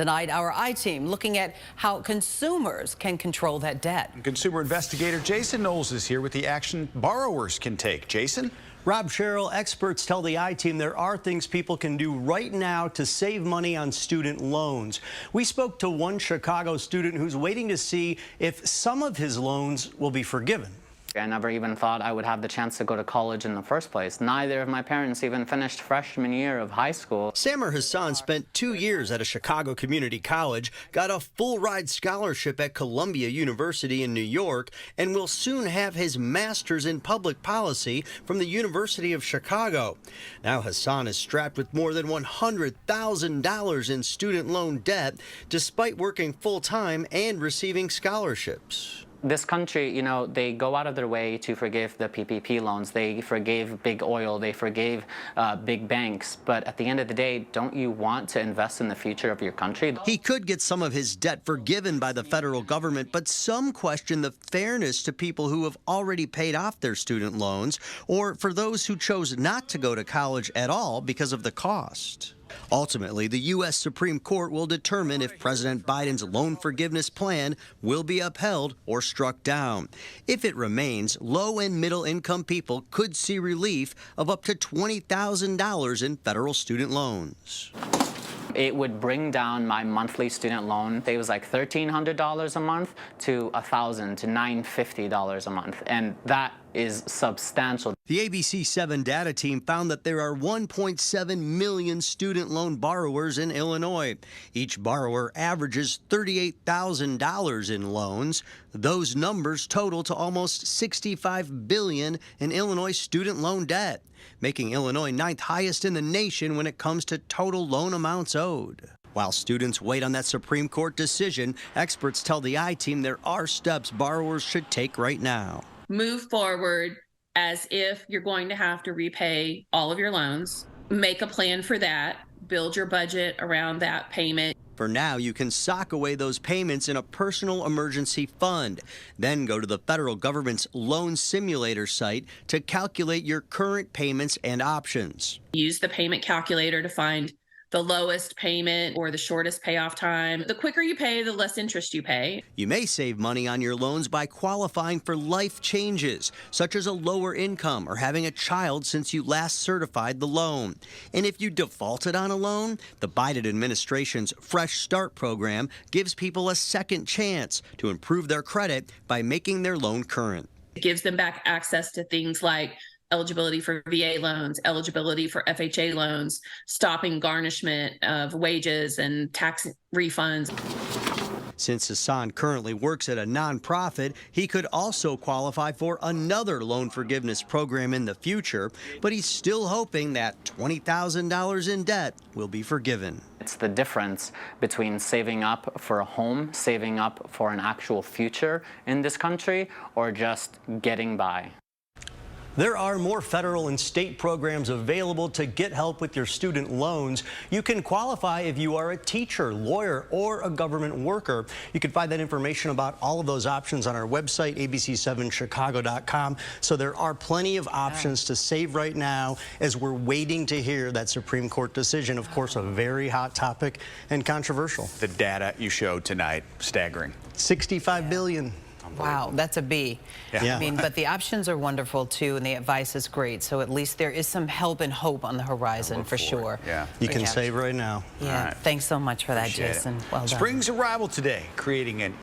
Tonight, our I-Team looking at how consumers can control that debt. Consumer investigator Jason Knowles is here with the action borrowers can take. Jason? Rob Sherrill, experts tell the I-Team there are things people can do right now to save money on student loans. We spoke to one Chicago student who's waiting to see if some of his loans will be forgiven. I never even thought I would have the chance to go to college in the first place. Neither of my parents even finished freshman year of high school. Samer Hassan spent 2 years at a Chicago community college, got a full-ride scholarship at Columbia University in New York, and will soon have his master's in public policy from the University of Chicago. Now Hassan is strapped with more than $100,000 in student loan debt, despite working full-time and receiving scholarships. This country, you know, they go out of their way to forgive the PPP loans. They forgave big oil. They forgave big banks. But at the end of the day, don't you want to invest in the future of your country? He could get some of his debt forgiven by the federal government, but some question the fairness to people who have already paid off their student loans, or for those who chose not to go to college at all because of the cost. Ultimately, the U.S. Supreme Court will determine if President Biden's loan forgiveness plan will be upheld or struck down. If it remains, low and middle income people could see relief of up to $20,000 in federal student loans. It would bring down my monthly student loan. It was like $1,300 a month to $1,000 to $950 a month, and that is substantial. The ABC 7 data team found that there are 1.7 million student loan borrowers in Illinois. Each borrower averages $38,000 in loans. Those numbers total to almost $65 billion in Illinois student loan debt, making Illinois 9th highest in the nation when it comes to total loan amounts owed. While students wait on that Supreme Court decision, experts tell the I-Team there are steps borrowers should take right now. Move forward as if you're going to have to repay all of your loans. Make a plan for that. Build your budget around that payment. For now, you can sock away those payments in a personal emergency fund. Then go to the federal government's loan simulator site to calculate your current payments and options. Use the payment calculator to find the lowest payment or the shortest payoff time. The quicker you pay, the less interest you pay. You may save money on your loans by qualifying for life changes, such as a lower income or having a child since you last certified the loan. And if you defaulted on a loan, the Biden administration's Fresh Start program gives people a second chance to improve their credit by making their loan current. It gives them back access to things like eligibility for VA loans, eligibility for FHA loans, stopping garnishment of wages and tax refunds. Since Hassan currently works at a nonprofit, he could also qualify for another loan forgiveness program in the future, but he's still hoping that $20,000 in debt will be forgiven. It's the difference between saving up for a home, saving up for an actual future in this country, or just getting by. There are more federal and state programs available to get help with your student loans. You can qualify if you are a teacher, lawyer, or a government worker. You can find that information about all of those options on our website, abc7chicago.com. So there are plenty of options to save right now as we're waiting to hear that Supreme Court decision. Of course, a very hot topic and controversial. The data you showed tonight, staggering. $65 billion. Wow, that's a B. Yeah. I mean, but the options are wonderful too, and the advice is great. So at least there is some help and hope on the horizon for sure. Yeah. You can save right now. Yeah. All right. Thanks so much for that, Appreciate Jason. it. Well done. Spring's arrival today, creating an